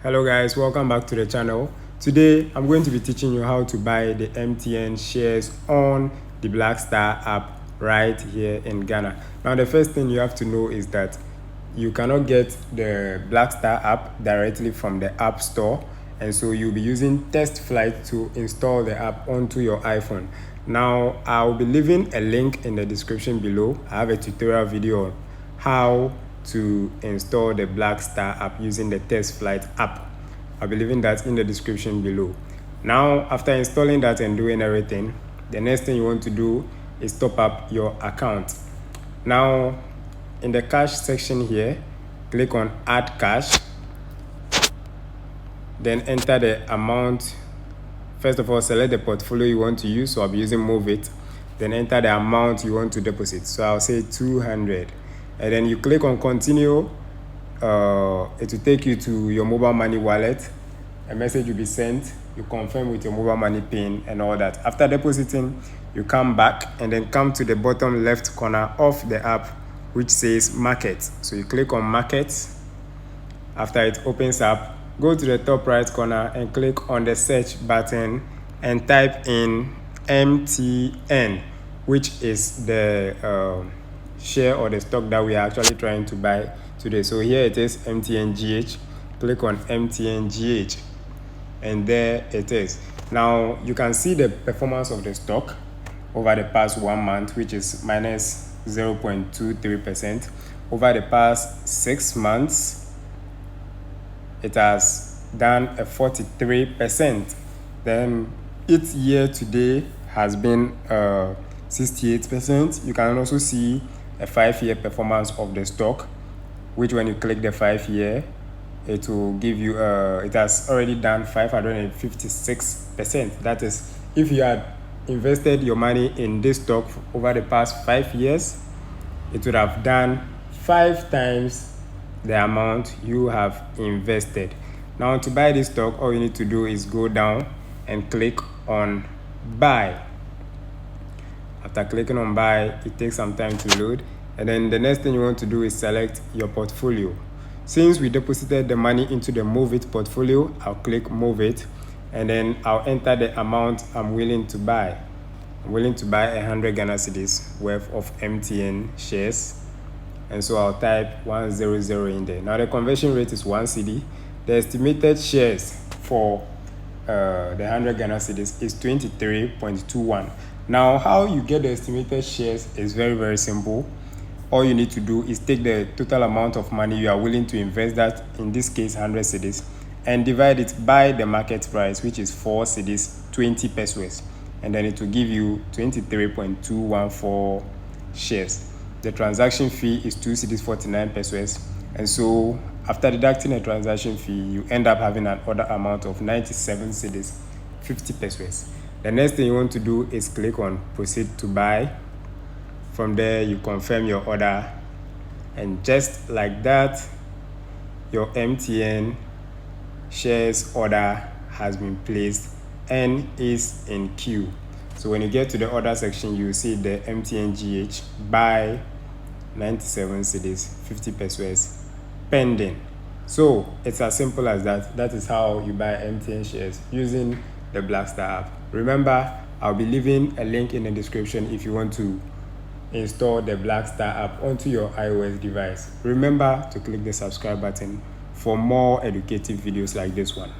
Hello guys, welcome back to the channel. Today I'm going to be teaching you how to buy the MTN shares on the BlackStar app right here in Ghana. Now the first thing you have to know is that you cannot get the BlackStar app directly from the App Store, and so you'll be using Test Flight to install the app onto your iPhone. Now I'll be leaving a link in the description below. I have a tutorial video on how to install the BlackStar app using the Test Flight app. I'll be leaving that in the description below. Now, after installing that and doing everything, the next thing you want to do is top up your account. Now, in the cash section here, click on Add Cash. Then enter the amount. First of all, select the portfolio you want to use. So I'll be using Move It. Then enter the amount you want to deposit. So I'll say 200. And then you click on Continue. It will take you to your mobile money wallet. A message will be sent. You confirm with your mobile money PIN and all that. After depositing, you come back and then come to the bottom left corner of the app, which says Market. So you click on Market. After it opens up, go to the top right corner and click on the search button and type in MTN, which is the share or the stock that we are actually trying to buy today. So here it is, MTNGH. Click on MTNGH and there it is. Now you can see the performance of the stock over the past 1 month, which is minus 0.23%. Over the past 6 months, it has done a 43%. Then its year today has been 68%. You can also see a 5-year performance of the stock, which when you click the 5-year, it will give you it has already done 556%. That is, if you had invested your money in this stock over the past 5 years, it would have done 5 times the amount you have invested. Now to buy this stock, all you need to do is go down and click on buy. After clicking on buy, it takes some time to load, and then the next thing you want to do is select your portfolio. Since we deposited the money into the Move It portfolio, I'll click Move It, and then I'll enter the amount I'm willing to buy. I'm willing to buy 100 Ghana cedis worth of MTN shares, and so I'll type 100 in there. Now the conversion rate is 1 cedi. The estimated shares for the 100 Ghana cedis is 23.21. Now, how you get the estimated shares is very, very simple. All you need to do is take the total amount of money you are willing to invest, that in this case 100 cedis, and divide it by the market price, which is 4 cedis 20 pesos, and then it will give you 23.214 shares. The transaction fee is 2 cedis 49 pesos, and so after deducting a transaction fee, you end up having an order amount of 97 cedis 50 pesos. The next thing you want to do is click on Proceed to Buy. From there, you confirm your order, and just like that, your MTN shares order has been placed and is in queue. So when you get to the order section, you see the MTNGH buy 97 cedis 50 pesos pending. So it's as simple as that. That is how you buy MTN shares using the BlackStar app. Remember, I'll be leaving a link in the description if you want to install the BlackStar app onto your iOS device. Remember to click the subscribe button for more educative videos like this one.